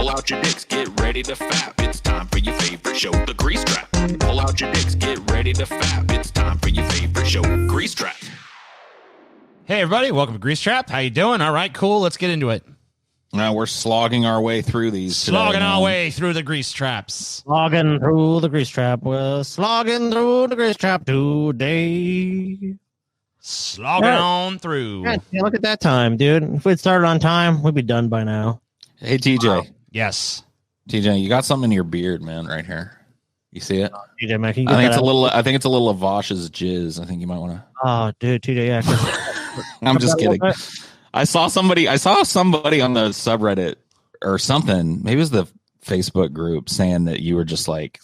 Pull out your dicks, get ready to fap. It's time for your favorite show, The Grease Trap. Pull out your dicks, get ready to fap. It's time for your favorite show, Grease Trap. Hey, everybody. Welcome to Grease Trap. How you doing? All right, cool. Let's get into it. Now we're slogging our way through these. Slogging our way through the grease traps. Slogging through the grease trap. We're slogging through the grease trap today. Slogging on through. Yeah, look at that time, dude. If we'd started on time, we'd be done by now. Hey, TJ. Yes. TJ, you got something in your beard, man, right here. You see it? TJ, man, I think it's a little of Vosh's jizz. I think you might want to. Oh, dude, TJ, yeah. I'm just kidding. I saw somebody on the subreddit or something. Maybe it was the Facebook group saying that you were just like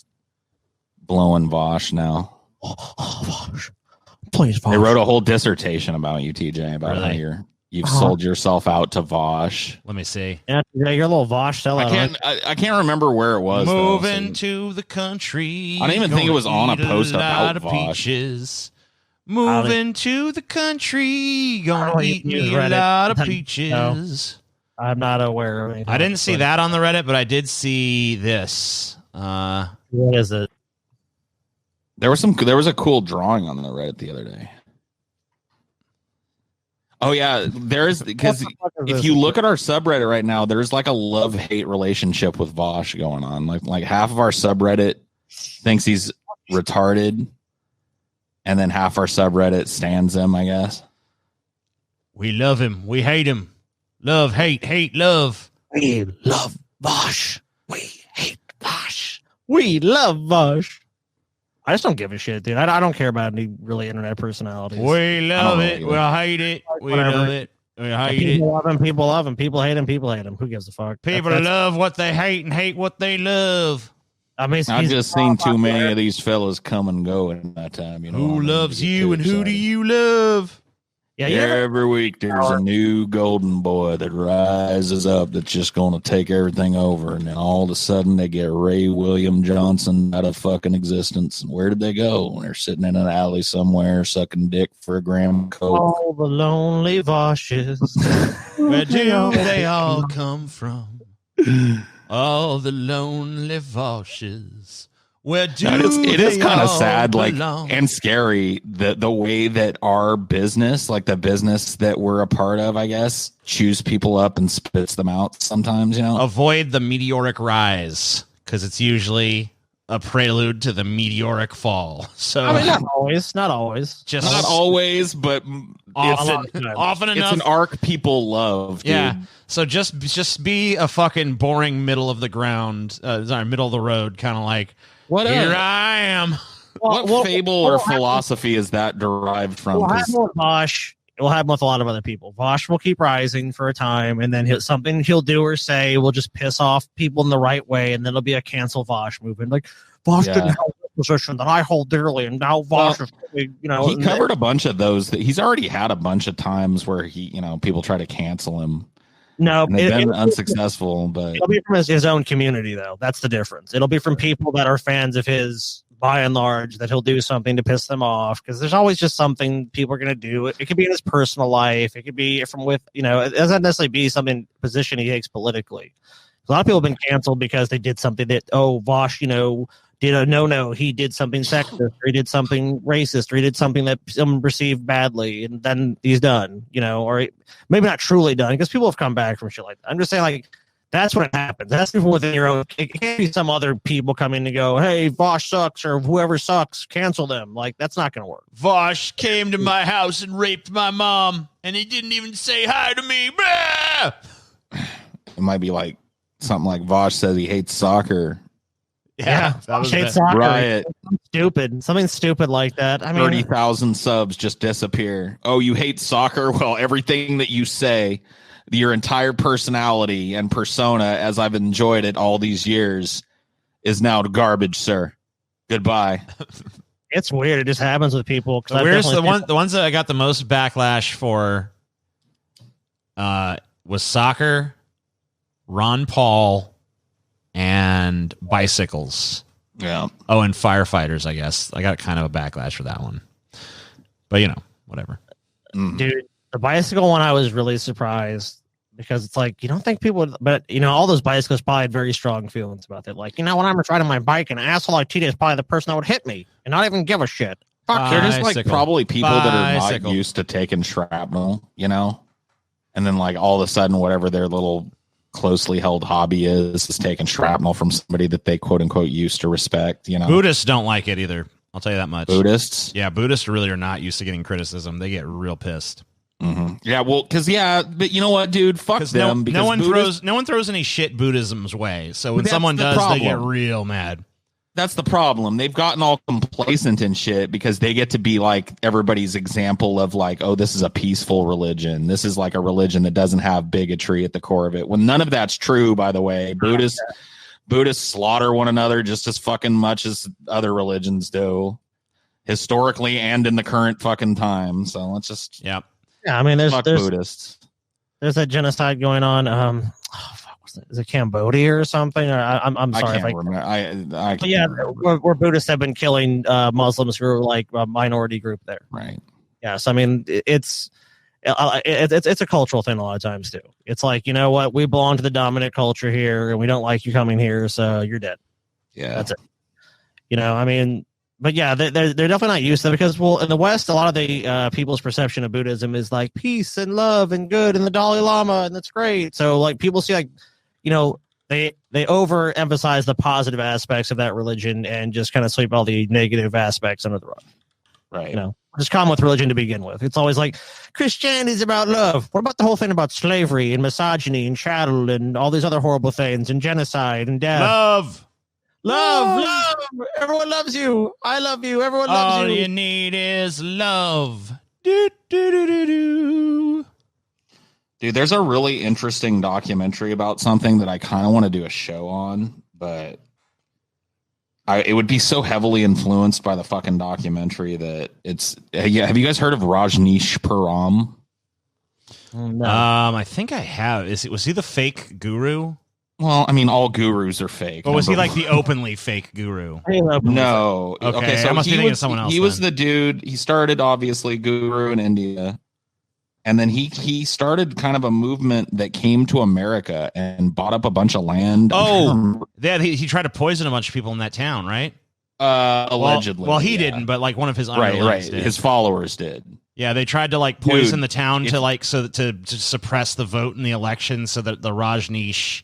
blowing Vosh now. Vosh. Please, Vosh. They wrote a whole dissertation about you, TJ, about Really? how you've sold yourself out to Vosh. Let me see. Yeah, TJ, you're a little Vosh sellout. I can't remember where it was. Moving to the country. I don't even think it was on a post about Vosh. Peaches. Moving to the country, gonna eat me a lot of peaches. No, I'm not aware of anything. I didn't see that on the Reddit, but I did see this. What is it? There was a cool drawing on the Reddit the other day. Oh yeah, because if you look at our subreddit right now, there's like a love-hate relationship with Vosh going on. Like half of our subreddit thinks he's retarded. And then half our subreddit stands him, I guess. We love him. We hate him. Love, hate, love. We love Vosh. We hate Vosh. We love Vosh. I just don't give a shit, dude. I don't care about any really internet personalities. We love it. We hate it. We love it. We hate it. People love him. People love him. People hate him. People hate him. Who gives a fuck? People love what they hate and hate what they love. I mean, I've just seen too many of these fellas come and go in that time. You know, who loves you and who do you love? Yeah, every week there's a new golden boy that rises up that's just going to take everything over, and then all of a sudden they get Ray William Johnson out of fucking existence. And where did they go? They're sitting in an alley somewhere sucking dick for a gram of coke. All the lonely Voshes. Where do they all come from? All the lonely Voshes. Where do it is kind of sad, belong? And scary the way that our business, like the business that we're a part of, I guess, chews people up and spits them out sometimes, you know. Avoid the meteoric rise, because it's usually a prelude to the meteoric fall. So I mean, not always. Just not always, but often enough. It's an arc people love, dude. Yeah. So just be a fucking boring middle of the ground, middle of the road, kind of like, here I am. What fable or philosophy is that derived from? We'll have more Vosh. We'll have with a lot of other people. Vosh will keep rising for a time, and then something he'll do or say will just piss off people in the right way, and then it'll be a cancel Vosh movement. Like, Vosh didn't hold a position that I hold dearly, and now Vosh is, you know. He covered a bunch of those. He's already had a bunch of times where people try to cancel him. No, they've been unsuccessful, but it'll be from his own community, though. That's the difference. It'll be from people that are fans of his, by and large, that he'll do something to piss them off, because there's always just something people are going to do. It could be in his personal life. It could be it doesn't necessarily be something position he takes politically. A lot of people have been canceled because they did something that, Vosh, did a no. He did something sexist, or he did something racist, or he did something that someone received badly, and then he's done, or maybe not truly done, because people have come back from shit like that. I'm just saying, like, that's what happens. That's people within your own. It can't be some other people coming to go, hey, Vosh sucks, or whoever sucks, cancel them. Like, that's not going to work. Vosh came to my house and raped my mom, and he didn't even say hi to me. It might be like something like Vosh says he hates soccer. Yeah, soccer. Riot. Something stupid like that. I mean, 30,000 subs just disappear. Oh, you hate soccer? Well, everything that you say, your entire personality and persona, as I've enjoyed it all these years, is now garbage, sir. Goodbye. It's weird. It just happens with people. The ones that I got the most backlash for was soccer, Ron Paul, and bicycles. Yeah. Oh, and firefighters, I guess. I got kind of a backlash for that one. But, whatever. Dude, the bicycle one, I was really surprised because it's like, you don't think people would, but all those bicyclists probably had very strong feelings about that. Like, when I'm riding my bike, an asshole like TJ is probably the person that would hit me and not even give a shit. Fuck, They're just like Bicycle. probably people that are not Bicycle. used to taking shrapnel, and then like all of a sudden, whatever their little closely held hobby is taking shrapnel from somebody that they quote unquote used to respect. Buddhists don't like it either. I'll tell you that much. Buddhists. Yeah, Buddhists really are not used to getting criticism. They get real pissed. Mm-hmm. Yeah, well, but you know what, dude? Fuck them. No one throws any shit Buddhism's way. So when someone does, they get real mad. That's the problem. They've gotten all complacent and shit because they get to be like everybody's example of like, oh, this is a peaceful religion. This is like a religion that doesn't have bigotry at the core of it. When none of that's true, by the way. Buddhists slaughter one another just as fucking much as other religions do, historically and in the current fucking time. So let's just Yep. Yeah, I mean, there's Buddhists. There's that genocide going on. Is it Cambodia or something? I'm sorry. I can't remember. I can't remember. Where Buddhists have been killing Muslims who are like a minority group there. Right. Yes, I mean it's a cultural thing a lot of times too. It's like, you know what, we belong to the dominant culture here, and we don't like you coming here, so you're dead. Yeah, that's it. I mean, but yeah, they're definitely not used to that because, well, in the West, a lot of the people's perception of Buddhism is like peace and love and good and the Dalai Lama, and that's great. So like people see like, they overemphasize the positive aspects of that religion and just kind of sweep all the negative aspects under the rug. Right. Just common with religion to begin with. It's always like Christianity is about love. What about the whole thing about slavery and misogyny and chattel and all these other horrible things and genocide and death? Love. Everyone loves you. I love you. Everyone loves you. All you need is love. Do, do, do, do, do. Dude, there's a really interesting documentary about something that I kind of want to do a show on, but it would be so heavily influenced by the fucking documentary that it's. Yeah, have you guys heard of Rajneeshpuram? No. I think I have. Was he the fake guru? Well, I mean, all gurus are fake. Or was he like the openly fake guru? No. Okay, so I must be thinking of someone else. He was the dude. He started obviously guru in India. And then he started kind of a movement that came to America and bought up a bunch of land. Oh, yeah, he tried to poison a bunch of people in that town, right? Allegedly. Well, he didn't, but like one of his underlings did. His followers did. Yeah, they tried to like poison the town to suppress the vote in the election, so that the Rajneesh,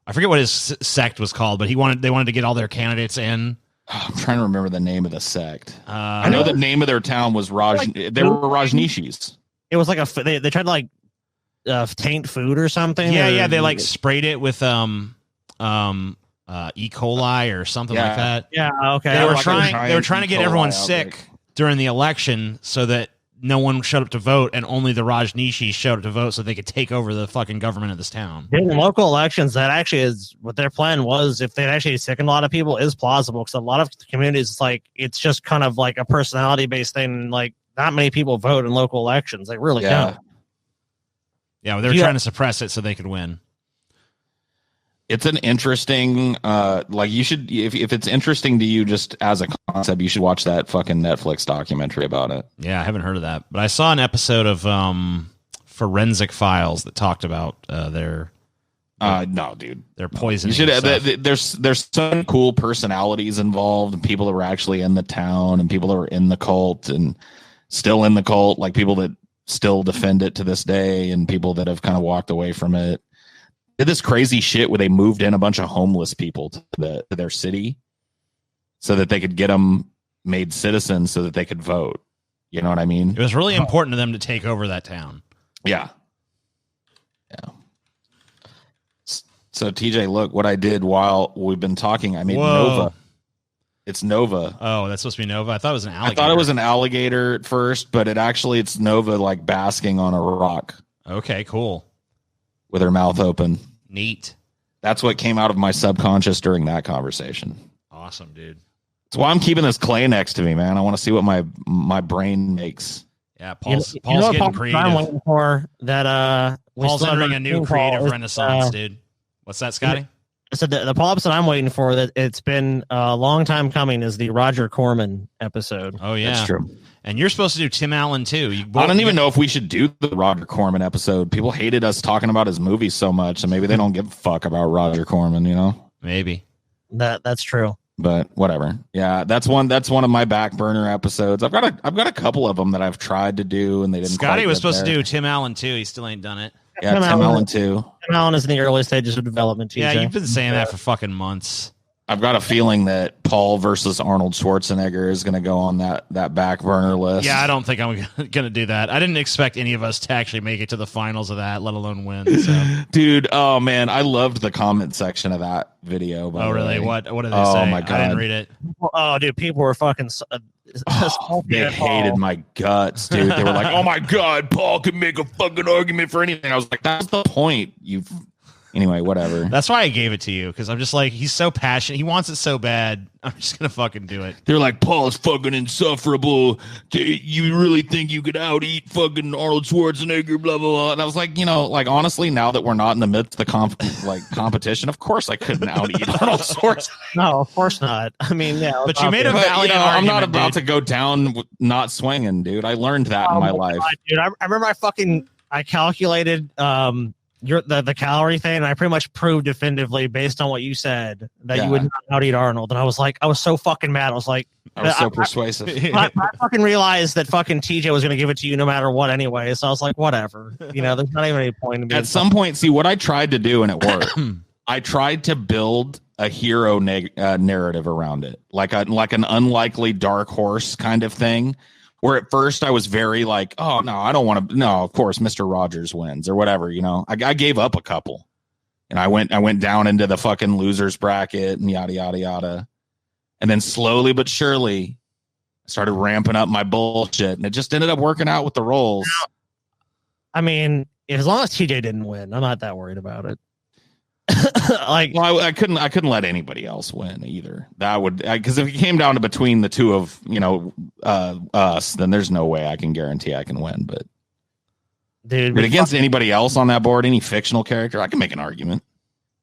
I forget what his sect was called, but they wanted to get all their candidates in. I'm trying to remember the name of the sect. I know the name of their town was They were Rajneeshis. It was like they tried to like taint food or something. Yeah, they like sprayed it with E. coli or something like that. Yeah, okay. They were trying to get everyone sick during the election so that no one showed up to vote, and only the Rajneeshis showed up to vote so they could take over the fucking government of this town. In local elections, that actually is what their plan was. If they actually sickened a lot of people, is plausible because a lot of communities, it's just kind of like a personality based thing. Like, not many people vote in local elections. They really don't. Yeah, well, they were trying to suppress it so they could win. It's an interesting, you should, if it's interesting to you just as a concept, you should watch that fucking Netflix documentary about it. Yeah, I haven't heard of that, but I saw an episode of Forensic Files that talked about their. No, dude, they're poisoning. You should. There's some cool personalities involved, and people that were actually in the town, and people that were in the cult and still in the cult, like people that still defend it to this day, and people that have kind of walked away from it. Did this crazy shit where they moved in a bunch of homeless people to their city so that they could get them made citizens so that they could vote. You know what I mean? It was really important to them to take over that town. Yeah. So TJ, look what I did while we've been talking. I made Nova. It's Nova. Oh, that's supposed to be Nova? I thought it was an alligator. I thought it was an alligator at first, but it's Nova like basking on a rock. Okay, cool. With her mouth open. Neat. That's what came out of my subconscious during that conversation. Awesome, dude. That's why I'm keeping this clay next to me, man. I want to see what my brain makes. Yeah, Paul's getting creative. I'm waiting for that. Paul's entering a new creative renaissance, dude. What's that, Scotty? So the Paul episode I'm waiting for, that it's been a long time coming, is the Roger Corman episode. Oh yeah, that's true. And you're supposed to do Tim Allen too. I don't even know if we should do the Roger Corman episode. People hated us talking about his movies so much, and maybe they don't give a fuck about Roger Corman, you know? Maybe. That's true. But whatever. Yeah, that's one of my back burner episodes. I've got a couple of them that I've tried to do and they didn't. Scotty was supposed to do Tim Allen too. He still ain't done it. Yeah, Tim Allen too. Tim Allen is in the early stages of development. TJ. Yeah, you've been saying that for fucking months. I've got a feeling that Paul versus Arnold Schwarzenegger is going to go on that back burner list. Yeah, I don't think I'm going to do that. I didn't expect any of us to actually make it to the finals of that, let alone win. So. Dude, oh man, I loved the comment section of that video. Oh, really? What did they say? Oh my God. I didn't read it. Oh, dude, people were fucking. They hated my guts, dude. They were like, "Oh my God, Paul can make a fucking argument for anything." I was like, "That's the point." Anyway, whatever. That's why I gave it to you, because I'm just like, he's so passionate. He wants it so bad. I'm just going to fucking do it. They're like, Paul is fucking insufferable. You really think you could out-eat fucking Arnold Schwarzenegger, blah, blah, blah. And I was like, honestly, now that we're not in the midst of the competition, of course I couldn't out-eat Arnold Schwarzenegger. No, of course not. I mean, yeah. But you made a valiant argument, I'm not about to go down not swinging, dude. I learned that in my life. God, dude, I remember I calculated the calorie thing, and I pretty much proved definitively based on what you said that you would not out-eat Arnold. And I was so fucking mad. I was like, I was so persuasive. I fucking realized that fucking TJ was going to give it to you no matter what anyway. So I was like, whatever. There's not even any point in being. At some point, see what I tried to do, and it worked. I tried to build a hero narrative around it, like an unlikely dark horse kind of thing. Where at first I was very like, oh no, I don't want to. No, of course, Mr. Rogers wins or whatever. I gave up a couple, and I went down into the fucking losers bracket and yada yada yada, and then slowly but surely, I started ramping up my bullshit, and it just ended up working out with the rolls. I mean, as long as TJ didn't win, I'm not that worried about it. I couldn't let anybody else win either. That would, because if it came down to between the two of us, then there's no way I can guarantee I can win. But against anybody else on that board, any fictional character, I can make an argument.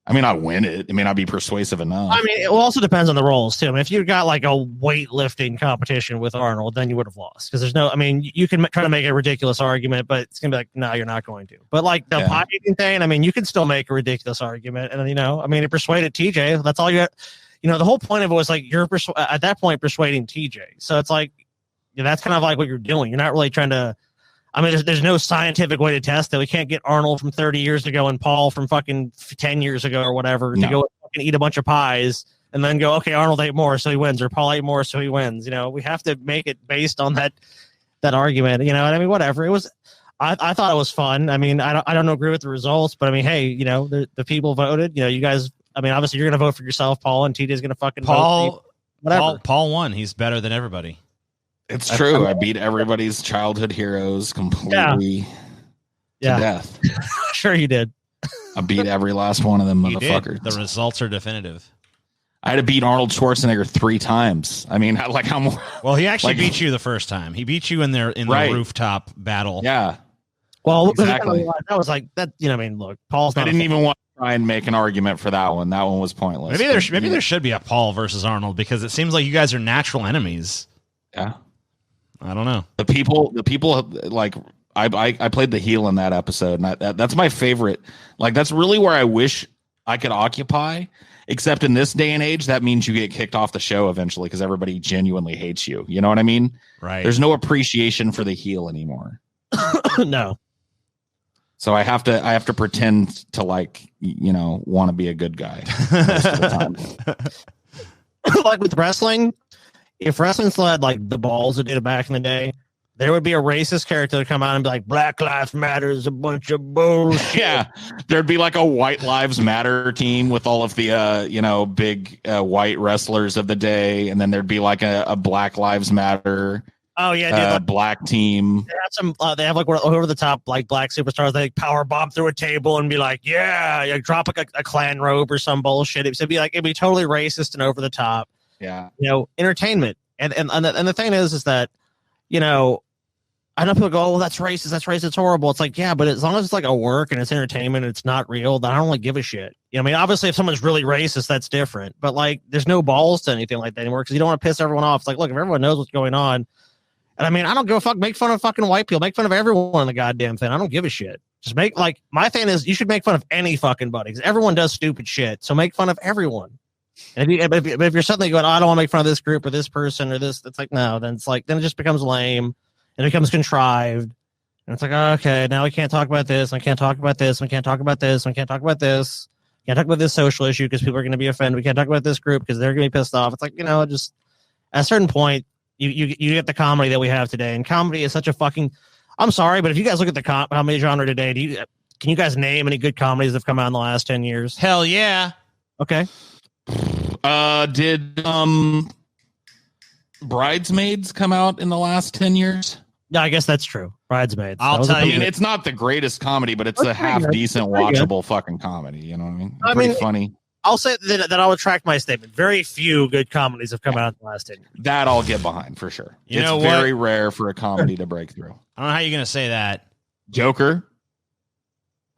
I mean, I win it. I mean, I'd be persuasive enough. I mean, it also depends on the roles too. I mean, if you got like a weightlifting competition with Arnold, then you would have lost because there's no. I mean, you can try to make a ridiculous argument, but it's gonna be like, no, you're not going to. But like the pie eating thing, I mean, you can still make a ridiculous argument, and I mean, it persuaded TJ. That's all you. The whole point of it was like you're at that point persuading TJ. So it's like, that's kind of like what you're doing. You're not really trying to. I mean, there's no scientific way to test that. We can't get Arnold from 30 years ago and Paul from fucking 10 years ago or whatever to go fucking eat a bunch of pies and then go, okay, Arnold ate more, so he wins, or Paul ate more, so he wins. We have to make it based on that argument. I mean, whatever. It was, I thought it was fun. I mean, I don't agree with the results, but I mean, hey, the people voted. You guys. I mean, obviously, you're gonna vote for yourself, Paul, and TJ's gonna fucking vote for you. Paul won. He's better than everybody. It's true. I beat everybody's childhood heroes completely to death. Sure you did. I beat every last one of them motherfuckers. The results are definitive. I had to beat Arnold Schwarzenegger 3 times. I mean, well, he actually beat you the first time. He beat you in the rooftop battle. Yeah. Well, exactly. That was like that. I mean, look, Paul's. I didn't even want to try and make an argument for that one. That one was pointless. Maybe there should be a Paul versus Arnold because it seems like you guys are natural enemies. Yeah. I don't know. The people like I played the heel in that episode, and that's my favorite. Like, that's really where I wish I could occupy. Except in this day and age, that means you get kicked off the show eventually because everybody genuinely hates you. You know what I mean? Right. There's no appreciation for the heel anymore. No. So I have to pretend to want to be a good guy most of the time. Like with wrestling. If wrestling still had like the balls it did back in the day, there would be a racist character to come out and be like, Black Lives Matter is a bunch of bullshit. Yeah. There'd be like a White Lives Matter team with all of the, big white wrestlers of the day. And then there'd be like a Black Lives Matter. Oh, yeah. Dude, black team. They have some, they have like over the top, like black superstars. They power bomb through a table and be like, yeah, drop like a Klan robe or some bullshit. It'd be totally racist and over the top. Yeah. Entertainment. And the thing is that, I know people go, oh, well, that's racist, it's horrible. It's like, yeah, but as long as it's like a work and it's entertainment, and it's not real, then I don't really give a shit. I mean, obviously if someone's really racist, that's different, but like, there's no balls to anything like that anymore because you don't want to piss everyone off. It's like, look, if everyone knows what's going on, And I mean, I don't give a fuck. Make fun of fucking white people. Make fun of everyone in the goddamn thing. I don't give a shit. Just make like my thing is you should make fun of any fucking buddy because everyone does stupid shit. So make fun of everyone. And if you're suddenly going, oh, I don't want to make fun of this group or this person or this, it's like no. Then it just becomes lame and it becomes contrived. And it's like okay, now we can't talk about this. And I can't talk about this. And we can't talk about this. And we can't talk about this. Can't talk about this social issue because people are going to be offended. We can't talk about this group because they're going to be pissed off. It's like just at a certain point. You get the comedy that we have today, and comedy is such a fucking. I'm sorry, but if you guys look at the comedy genre today, can you guys name any good comedies that have come out in the last 10 years? Hell yeah. Okay. Did Bridesmaids come out in the last 10 years? Yeah, I guess that's true. Bridesmaids. I'll tell you, it's not the greatest comedy, but it's a half decent, watchable fucking comedy. You know what I mean? Pretty funny. I'll say that I'll retract my statement. Very few good comedies have come out in the last 10 years. That I'll get behind for sure. You it's know very rare for a comedy to break through. I don't know how you're going to say that. Joker.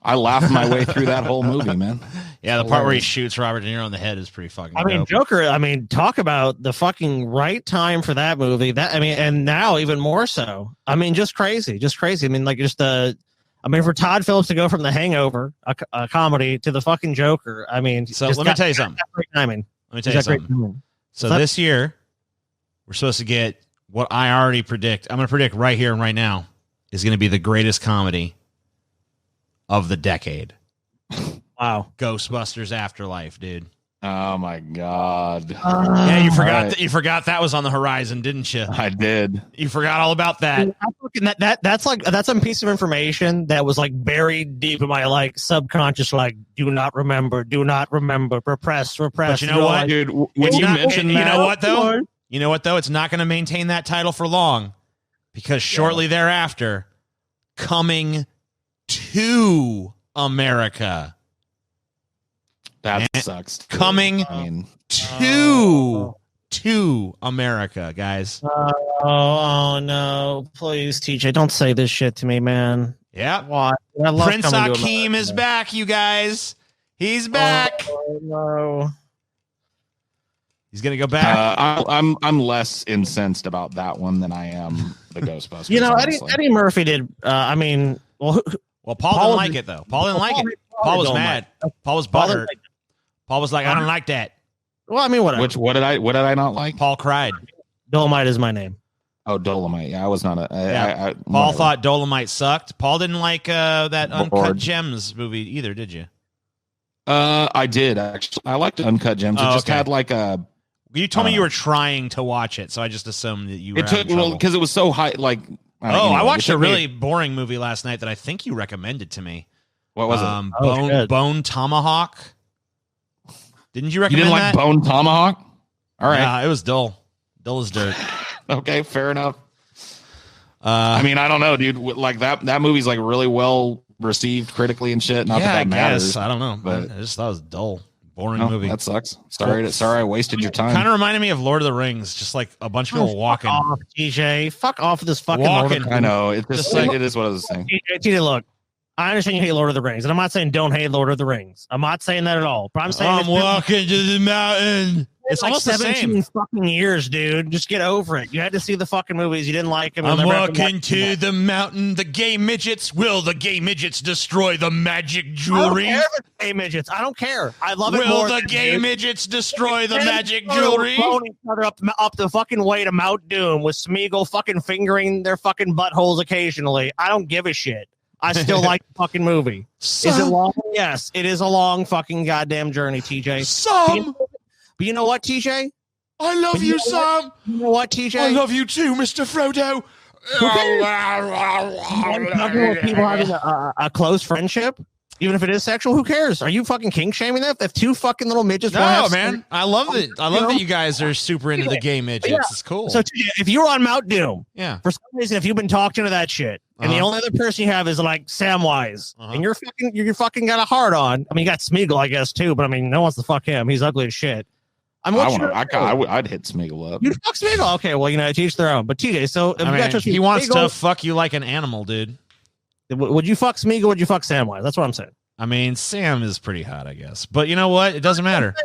I laughed my way through that whole movie, man. Yeah, the part where he shoots Robert De Niro in the head is pretty fucking dope. Joker, talk about the fucking right time for that movie. And now even more so. Just crazy. For Todd Phillips to go from The Hangover, a comedy, to the fucking Joker, so let me tell you something. Great timing. Let me tell you something. So this year, we're supposed to get what I already predict. I'm going to predict right here and right now is going to be the greatest comedy of the decade. Wow. Ghostbusters Afterlife, dude. Oh my God. Yeah, you forgot that. You forgot that was on the horizon, didn't you? I did. You forgot all about that. That's a piece of information that was like buried deep in my subconscious. Do not remember, repress. But you know what, dude? When you mentioned that, you know what though? You know what though? It's not going to maintain that title for long because shortly thereafter, coming to America. That sucks. Coming to America, guys. Oh no! Please, TJ, don't say this shit to me, man. Yeah. Why? Prince Akeem is back, you guys. He's back. Oh no! He's gonna go back. I'm less incensed about that one than I am the Ghostbusters. Eddie Murphy did. Paul didn't like it though. Paul didn't like it. Paul was mad. Paul was butthurt. Paul was like, I don't like that. Well, whatever. What did I not like? Paul cried. Dolomite is my name. Oh, Dolomite. Yeah, I was not Paul thought Dolomite sucked. Paul didn't like that Uncut Gems movie either, did you? I did actually. I liked Uncut Gems. It just had You told me you were trying to watch it, so I just assumed that you were. It took because it was so high. I watched a really boring movie last night that I think you recommended to me. What was it? Bone Tomahawk. Didn't you recommend You didn't like Bone Tomahawk? All right. Yeah, it was dull. Dull as dirt. Okay, fair enough. I don't know, dude. That movie's really well received critically and shit. Not that matters. I don't know, but I just thought it was dull, boring movie. That sucks. Sorry, I wasted your time. Kind of reminded me of Lord of the Rings, just like a bunch of people walking. Fuck off, TJ. Fuck off with this fucking walking. I know. It's just it is what I was saying. TJ, look. I understand you hate Lord of the Rings, and I'm not saying don't hate Lord of the Rings. I'm not saying that at all. But I'm saying I'm walking to the mountain. It's almost 17 fucking years, dude. Just get over it. You had to see the fucking movies. You didn't like them. I'm walking to the mountain. The gay midgets. Will the gay midgets destroy the magic jewelry? I don't care if gay midgets. I don't care. I love it more. Will the gay midgets destroy the magic jewelry? Each other up the fucking way to Mount Doom with Smeagol fucking fingering their fucking buttholes occasionally. I don't give a shit. I still like the fucking movie. Is it long? Yes, it is a long fucking goddamn journey, TJ. But you know what, TJ? I love you, Sam. You know what, TJ? I love you too, Mr. Frodo. People having a close friendship, even if it is sexual, who cares? Are you fucking kink shaming them? If two fucking little midgets. No, man. I love it. I love that you guys are super into the gay midgets. Yeah. It's cool. So if you're on Mount Doom, for some reason, if you've been talking to that shit, and the only other person you have is Samwise, and you're fucking got a heart on. You got Smeagol, I guess, too, but no one wants to fuck him. He's ugly as shit. I'd hit Smeagol up. You'd fuck Smeagol? Okay, well, to each their own. But TJ, so he wants to fuck you like an animal, dude. Would you fuck Smeagol? Would you fuck Samwise? That's what I'm saying. Sam is pretty hot, I guess. But you know what? It doesn't matter.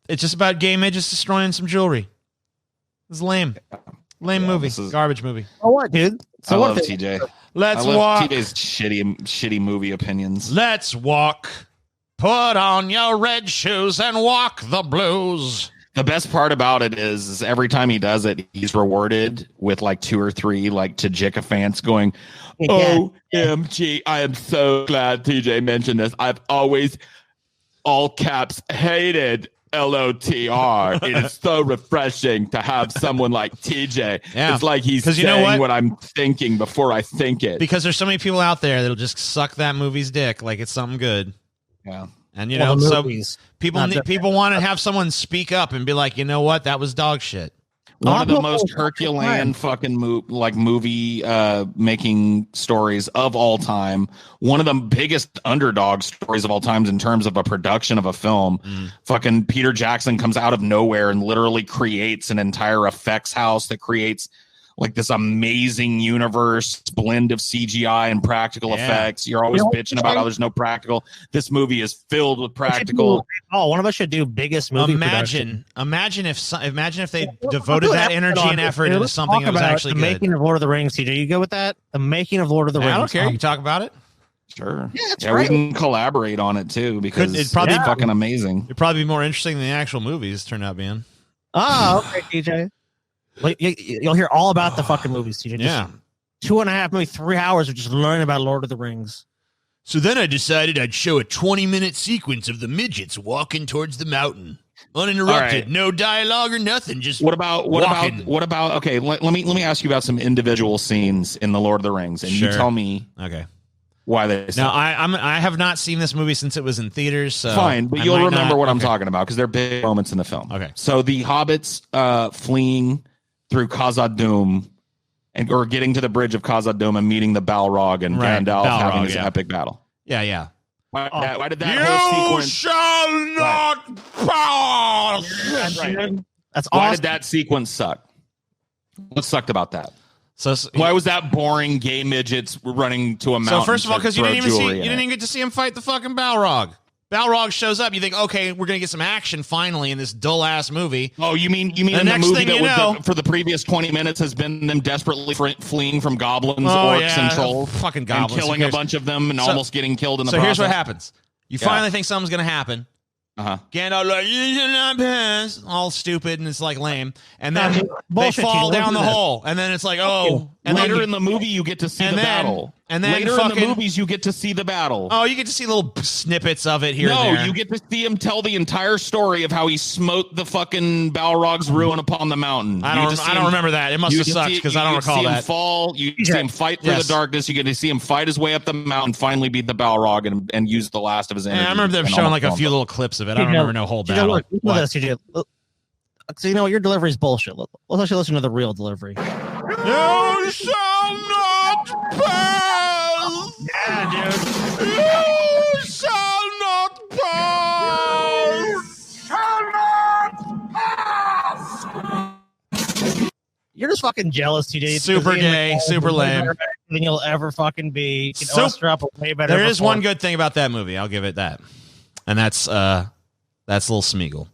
It's just about gay midgets destroying some jewelry. It's lame. Lame movie. this is- Garbage movie. Oh, what, dude? I So love what? TJ. Let's I love walk. TJ's shitty movie opinions. Let's walk. Put on your red shoes and walk the blues. The best part about it is every time he does it, he's rewarded with like 2 or 3 like Tajika fans going, OMG, I am so glad TJ mentioned this. I've always, all caps, hated LOTR. It is so refreshing to have someone like TJ. Yeah. It's like he's 'Cause you saying know what? what I'm thinking before I think it. Because there's so many people out there that'll just suck that movie's dick like it's something good. Yeah. And, you Well, know, the so movies. people Not the- people want to have someone speak up and be like, you know what? That was dog shit. One of the Oh, most oh, Herculean fucking movie making stories of all time. One of the biggest underdog stories of all times in terms of a production of a film. Fucking Peter Jackson comes out of nowhere and literally creates an entire effects house that creates like this amazing universe blend of CGI and practical effects. You're always bitching about how there's no practical. This movie is filled with practical. One of us should do biggest movie production. Imagine if they devoted that energy and effort into Let's something talk that was about actually the good. making of Lord of the Rings. TJ, you go with that? The making of Lord of the Rings. I don't care. You can talk about it. Sure. Yeah, that's we right. can collaborate on it too because It'd probably it's be- fucking amazing. It'd probably be more interesting than the actual movies turned out being. Oh, okay, TJ. You'll hear all about the fucking movies, TJ. Just Yeah. 2.5, maybe 3 hours of just learning about Lord of the Rings. So then I decided I'd show a 20-minute sequence of the midgets walking towards the mountain. Uninterrupted, All right. no dialogue or nothing, just What about okay, let me ask you about some individual scenes in the Lord of the Rings and Sure. you tell me Okay. why they Now, suck. I have not seen this movie since it was in theaters, so Fine, but I you'll might remember not- what I'm okay. talking about because they're big moments in the film. Okay. So the hobbits fleeing through Khazad-dûm or getting to the bridge of Khazad-dûm and meeting the Balrog and Right, Gandalf Balrog, having this yeah. epic battle. Yeah. Why did that whole sequence shall not pass. That's Why awesome. did that sequence suck? What sucked about that? So Why was that boring gay midgets running to a mountain? So first of all, to because you throw didn't even jewelry in it? get to see him fight the fucking Balrog. Balrog shows up. You think, okay, we're gonna get some action finally in this dull ass movie. Oh, you mean The in the next movie thing that you was know- for the previous 20 minutes has been them desperately fleeing from goblins, Oh, orcs, yeah, and trolls, fucking and goblins. killing Who a cares? bunch of them and So- almost getting killed in the So process. here's what happens. You Yeah. finally think something's gonna happen. Uh-huh. Gandalf like, you should not pass, all stupid, and it's like lame. And then Nah, they bullshit, fall you down the don't do hole, and then it's like, oh, and Later then in the movie, you get to see and the then- battle. and then Later in fucking- the movies, you get to see the battle. oh, you get to see little snippets of it here No, and there. you get to see him tell the entire story of how he smote the fucking Balrog's ruin upon the mountain. I You don't. get to see I don't him- remember that. It must you have get to sucked see- because you I don't get to recall see him that. fall. You see him fight through Yes. the darkness. You get to see him fight his way up the mountain, finally beat the Balrog, and use the last of his energy. Yeah, I remember them and showing almost like a kill few him. little clips of it. I don't remember no whole TJ, battle. look, listen to What? this, TJ. Look, so you know what? Your delivery is bullshit. Let's actually listen to the real delivery. You shall not pass. Yeah, dude. You shall not pass. You're just fucking jealous, TJ. Super gay, super lame. Than you'll ever fucking be. You can So- muster up a way better. There is performance. one good thing about that movie. I'll give it that, and that's little Smeagol.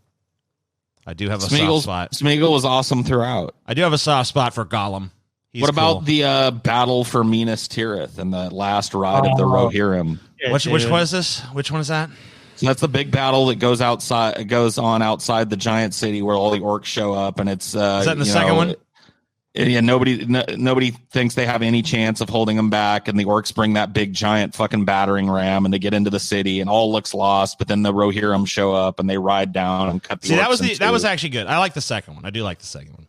I do have a soft spot. Smeagol was awesome throughout. I do have a soft spot for Gollum. He's What about cool. the battle for Minas Tirith and the last ride of the Rohirrim? Yeah, Which dude. was this? Which one is that? So that's the big battle that goes outside. It goes on outside the giant city where all the orcs show up, and it's Is that in the second one? Yeah, nobody thinks they have any chance of holding them back, and the orcs bring that big giant fucking battering ram, and they get into the city, and all looks lost. But then the Rohirrim show up, and they ride down and cut the. See, that orcs was in that was two. actually good. I like the second one. I do like the second one.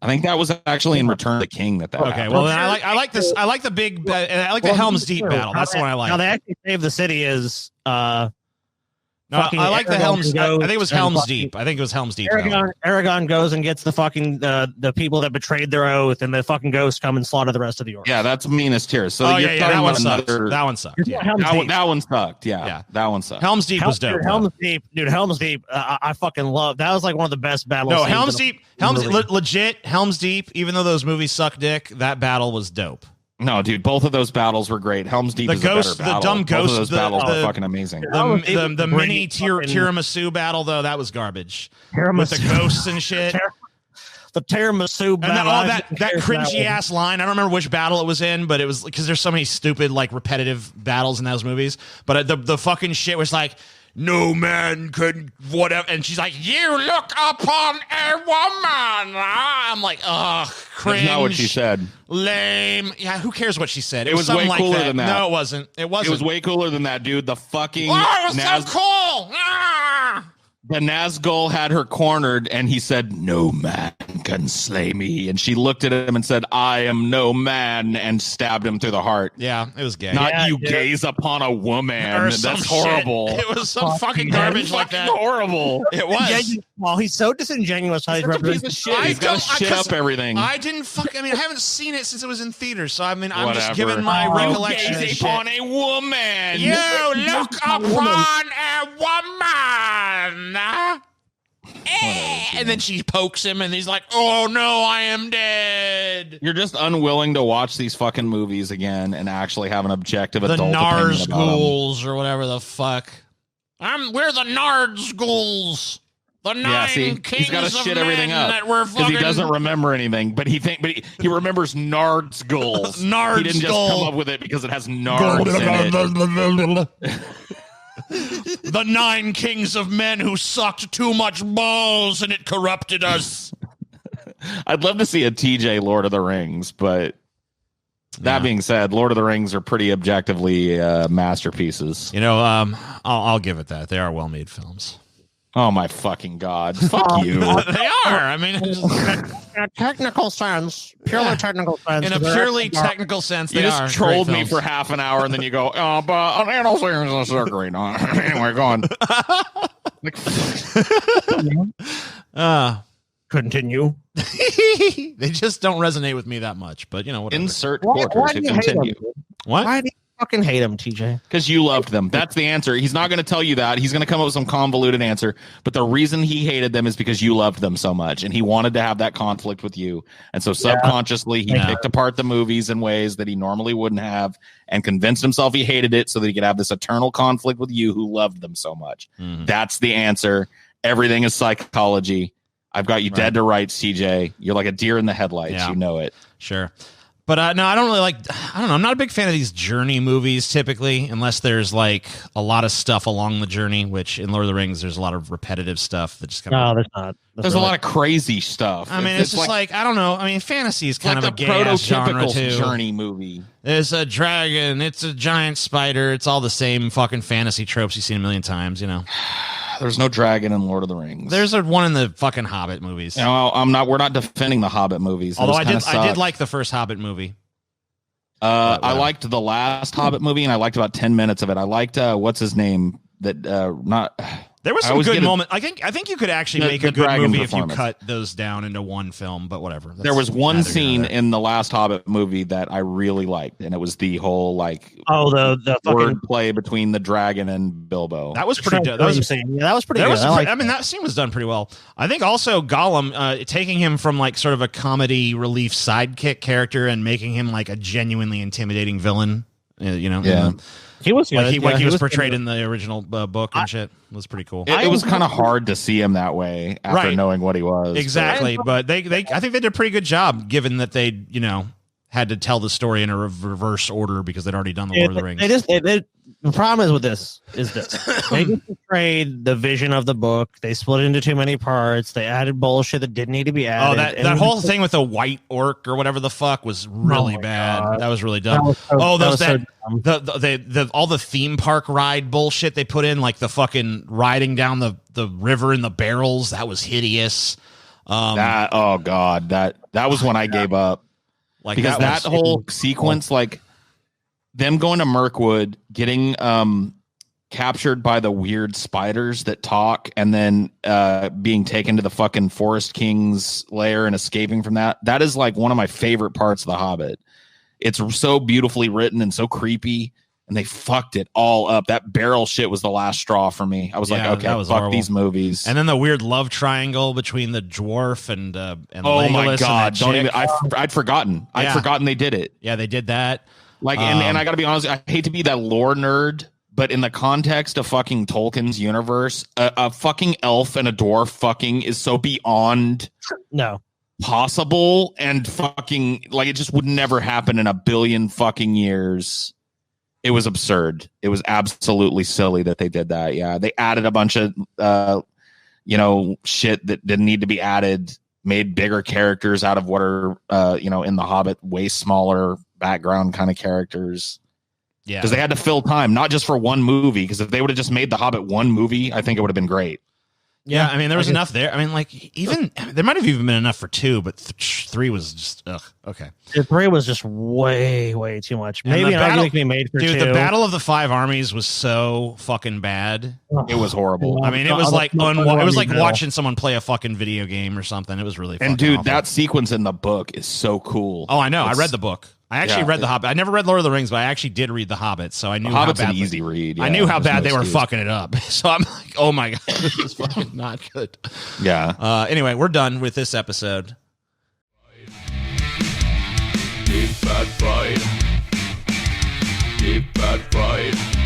I think that was actually in Return of the King that Okay, happened. well then I like this. I like the big. I like the Helm's Deep battle. That's the one I How like. they actually save the city is No, I fucking like the Aragorn Helm's. I goes think it was and Helm's fucking- Deep. I think it was Helm's Deep. battle. Aragon goes and gets the fucking the people that betrayed their oath, and the fucking ghosts come and slaughter the rest of the orcs. Yeah, that's Minas Tirith. So Oh you're yeah, talking that one about sucked. another. That one sucked. You're Yeah. talking Helm's Deep. That one sucked. Yeah, Yeah. that one sucked. Helm's Deep was dope. though. Helm's Deep, dude. Helm's Deep. I fucking love. That was like one of the best battles. No, Helm's Deep. Legit. Helm's Deep. Even though those movies suck dick, that battle was dope. No, dude, both of those battles were great. Helm's Deep The is ghost- a better battle. the dumb Both ghost- of those the- battles the- were fucking amazing. Helm's Deep The was the great mini fucking- tiramisu battle though, that was garbage. Tiramisu. With the ghosts and shit. the tiramisu And battle. that cringy ass line. I don't remember which battle it was in, but it was because there's so many stupid, like, repetitive battles in those movies. But the fucking shit was like, no man could whatever, and she's like, you look upon a woman. I'm like, ugh, cringe. That's not what she said. Lame. Yeah, who cares what she said? It was way cooler than that. No, it wasn't. It wasn't. It was way cooler than that, dude. The fucking Oh, it was so cool. Ah! The Nazgul had her cornered, and he said, no man can slay me. And she looked at him and said, I am no man, and stabbed him through the heart. Yeah, it was gay. Not you gaze upon a woman. Or That's horrible. Shit. It was some fucking garbage like that. Horrible. It was. Yeah, well, he's so disingenuous how he's representing. He's got to shit up everything. I haven't seen it since it was in theaters, so I mean, I'm Whatever. just giving my recollection. Gaze upon a woman. You look upon a woman. And then she pokes him, and he's like, "Oh no, I am dead." You're just unwilling to watch these fucking movies again and actually have an objective The adult opinion about them. Narsghouls or whatever the fuck. We're the Narsghouls. The nine kings he's got to of shit men everything up that were because he doesn't remember anything. But he remembers Narsghouls. He didn't just come up with it because it has nards in it. The nine kings of men who sucked too much balls and it corrupted us. I'd love to see a TJ Lord of the Rings, but that being said, Lord of the Rings are pretty objectively masterpieces. You know, I'll give it that. They are well-made films. Oh my fucking God. Fuck you. They are. I mean, in a technical sense, purely technical sense. In a purely technical sense, you they just are trolled great me films. for half an hour, and then you go, oh, but I don't think it's a great. Anyway, go on. Continue. They just don't resonate with me that much, but you know, whatever. Insert Why quarters do to you hate continue. him? What? Why do you fucking hate him, TJ? Because you loved them. That's the answer. He's not going to tell you that. He's going to come up with some convoluted answer. But the reason he hated them is because you loved them so much, and he wanted to have that conflict with you. And so subconsciously, he picked apart the movies in ways that he normally wouldn't have, and convinced himself he hated it so that he could have this eternal conflict with you who loved them so much. That's the answer. Everything is psychology. I've got you dead to rights, TJ. You're like a deer in the headlights. Yeah. You know it. Sure. But no, I don't really like, I don't know. I'm not a big fan of these journey movies typically, unless there's like a lot of stuff along the journey, which in Lord of the Rings, there's a lot of repetitive stuff that just kind of. No, there's not. There's a lot of crazy stuff. I mean, it's just like, I don't know. I mean, fantasy is kind of a the gay-ass genre prototypical too. journey movie. There's a dragon. It's a giant spider. It's all the same fucking fantasy tropes you've seen a million times, you know. There's no dragon in Lord of the Rings. There's one in the fucking Hobbit movies. No, we're not defending the Hobbit movies. Although Those I did like the first Hobbit movie. I liked the last Hobbit movie, and I liked about 10 minutes of it. I liked what's his name? There was some good moment. I think you could actually make a good dragon movie if you performance. cut those down into one film, but whatever. There was one neither here scene nor there. in the last Hobbit movie that I really liked, and it was the whole like the fucking word play between the dragon and Bilbo. That was pretty good. That was pretty good. I mean, that scene was done pretty well. I think also Gollum, taking him from like sort of a comedy relief sidekick character and making him like a genuinely intimidating villain. You know, Yeah. He was like good. he was portrayed in the original book and shit. It was pretty cool. It was kind of hard to see him that way after knowing what he was. Exactly, but they I think they did a pretty good job, given that they had to tell the story in a reverse order because they'd already done the Lord of the Rings. The problem is with this they just portrayed the vision of the book. They split it into too many parts. They added bullshit that didn't need to be added. That whole thing with the white orc or whatever the fuck was really bad. God. That was really dumb. All the theme park ride bullshit they put in, like the fucking riding down the river in the barrels. That was hideous. That was when I gave up. Like because that whole sequence, like them going to Mirkwood, getting captured by the weird spiders that talk, and then being taken to the fucking Forest King's lair and escaping from that is like one of my favorite parts of The Hobbit. It's so beautifully written and so creepy, and they fucked it all up. That barrel shit was the last straw for me. I was like, okay, fuck horrible. These movies. And then the weird love triangle between the dwarf and oh Legolas my god, don't even. I'd forgotten. Yeah. I'd forgotten they did it. Yeah, they did that. Like, and I got to be honest, I hate to be that lore nerd, but in the context of fucking Tolkien's universe, a fucking elf and a dwarf fucking is so beyond. No. possible and fucking like it just would never happen in a billion fucking years. It was absurd. It was absolutely silly that they did that. Yeah, they added a bunch of shit that didn't need to be added, made bigger characters out of what are in the Hobbit way smaller background kind of characters. Yeah, because they had to fill time, not just for one movie, because if they would have just made the Hobbit one movie, I think it would have been great. Yeah, I mean, there was enough there. I mean, like, even there might have even been enough for 2, but 3 was just okay. 3 was just way too much. Maybe an argument can be made for 2. The Battle of the Five Armies was so fucking bad. It was horrible. I mean, it was like watching someone play a fucking video game or something. It was really fucking awful. That sequence in the book is so cool. Oh, I know. I read the book. I actually read The Hobbit. I never read Lord of the Rings, but I actually did read The Hobbit, so I knew how bad. An easy read. Yeah, I knew how bad they were fucking it up. So I'm like, oh my god, this is fucking not good. Yeah. Anyway, we're done with this episode. Deep Bad Fried. Deep Bad Fried.